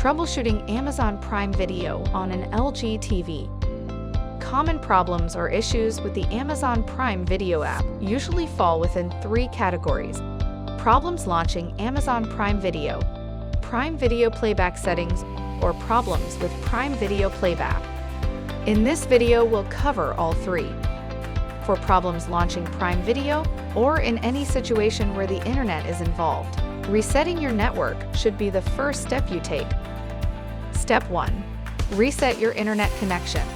Troubleshooting Amazon Prime Video on an LG TV. Common problems or issues with the Amazon Prime Video app usually fall within 3 categories. Problems launching Amazon Prime Video playback settings, or problems with Prime Video playback. In this video, we'll cover all 3. For problems launching Prime Video, or in any situation where the internet is involved, resetting your network should be the first step you take. Step 1. Reset your internet connection.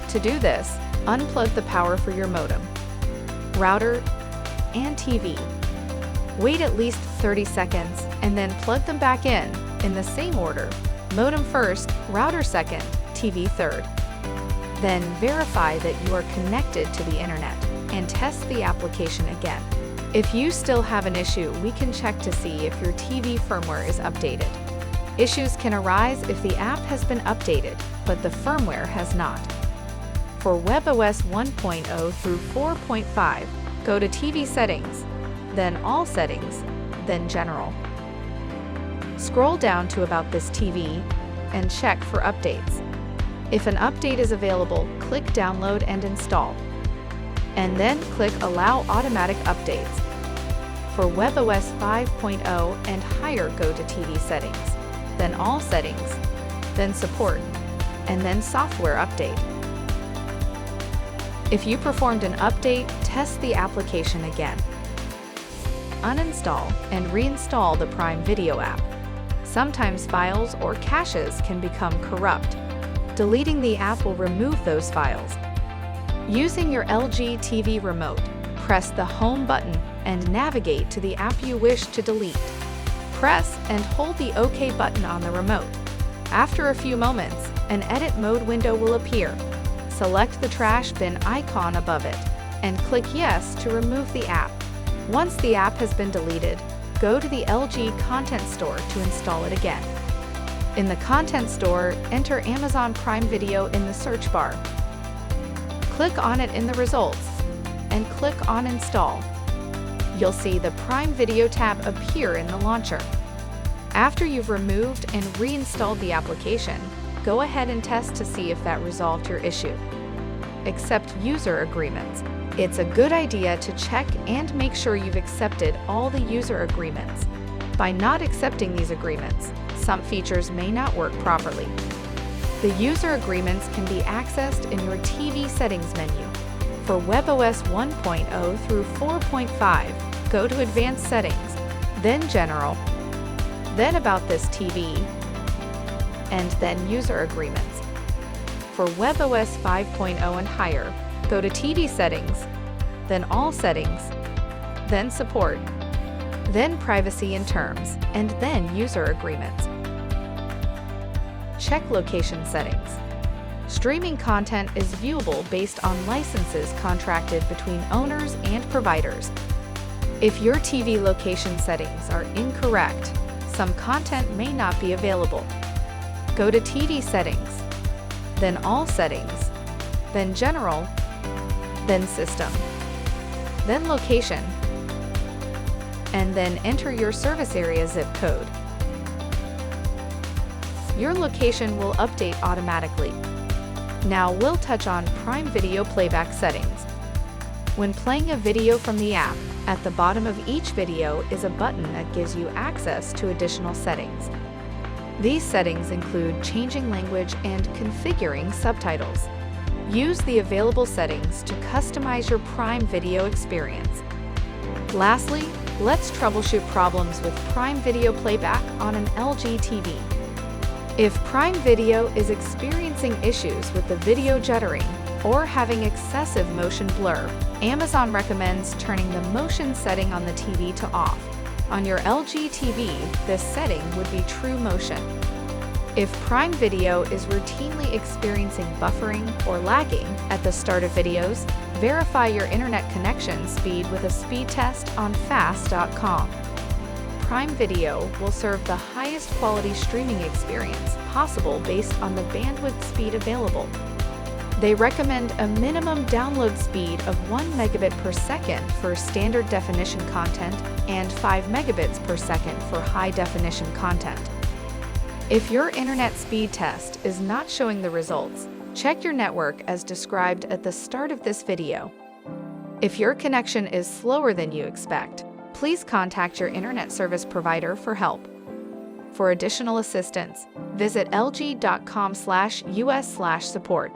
To do this, unplug the power for your modem, router, and TV. Wait at least 30 seconds and then plug them back in the same order: modem first, router second, TV third. Then verify that you are connected to the internet and test the application again. If you still have an issue, we can check to see if your TV firmware is updated. Issues can arise if the app has been updated, but the firmware has not. For WebOS 1.0 through 4.5, go to TV Settings, then All Settings, then General. Scroll down to About This TV and check for updates. If an update is available, click Download and Install, and then click Allow Automatic Updates. For WebOS 5.0 and higher, go to TV Settings, then All Settings, then Support, and then Software Update. If you performed an update, test the application again. Uninstall and reinstall the Prime Video app. Sometimes files or caches can become corrupt. Deleting the app will remove those files. Using your LG TV remote, press the Home button and navigate to the app you wish to delete. Press and hold the OK button on the remote. After a few moments, an Edit Mode window will appear. Select the trash bin icon above it and click Yes to remove the app. Once the app has been deleted, go to the LG Content Store to install it again. In the Content Store, enter Amazon Prime Video in the search bar. Click on it in the results and click on Install. You'll see the Prime Video tab appear in the launcher. After you've removed and reinstalled the application, go ahead and test to see if that resolved your issue. Accept user agreements. It's a good idea to check and make sure you've accepted all the user agreements. By not accepting these agreements, some features may not work properly. The user agreements can be accessed in your TV settings menu. For WebOS 1.0 through 4.5, go to Advanced Settings, then General, then About This TV, and then User Agreements. For WebOS 5.0 and higher, go to TV Settings, then All Settings, then Support, then Privacy and Terms, and then User Agreements. Check Location Settings. Streaming content is viewable based on licenses contracted between owners and providers. If your TV location settings are incorrect, some content may not be available. Go to TV Settings, then All Settings, then General, then System, then Location, and then enter your service area zip code. Your location will update automatically. Now we'll touch on Prime Video playback settings. When playing a video from the app, at the bottom of each video is a button that gives you access to additional settings. These settings include changing language and configuring subtitles. Use the available settings to customize your Prime Video experience. Lastly, let's troubleshoot problems with Prime Video playback on an LG TV. If Prime Video is experiencing issues with the video juddering or having excessive motion blur, Amazon recommends turning the motion setting on the TV to off. On your LG TV, this setting would be True Motion. If Prime Video is routinely experiencing buffering or lagging at the start of videos, verify your internet connection speed with a speed test on fast.com. Prime Video will serve the highest quality streaming experience possible based on the bandwidth speed available. They recommend a minimum download speed of 1 megabit per second for standard definition content and 5 megabits per second for high definition content. If your internet speed test is not showing the results, check your network as described at the start of this video. If your connection is slower than you expect, please contact your internet service provider for help. For additional assistance, visit lg.com/us/support.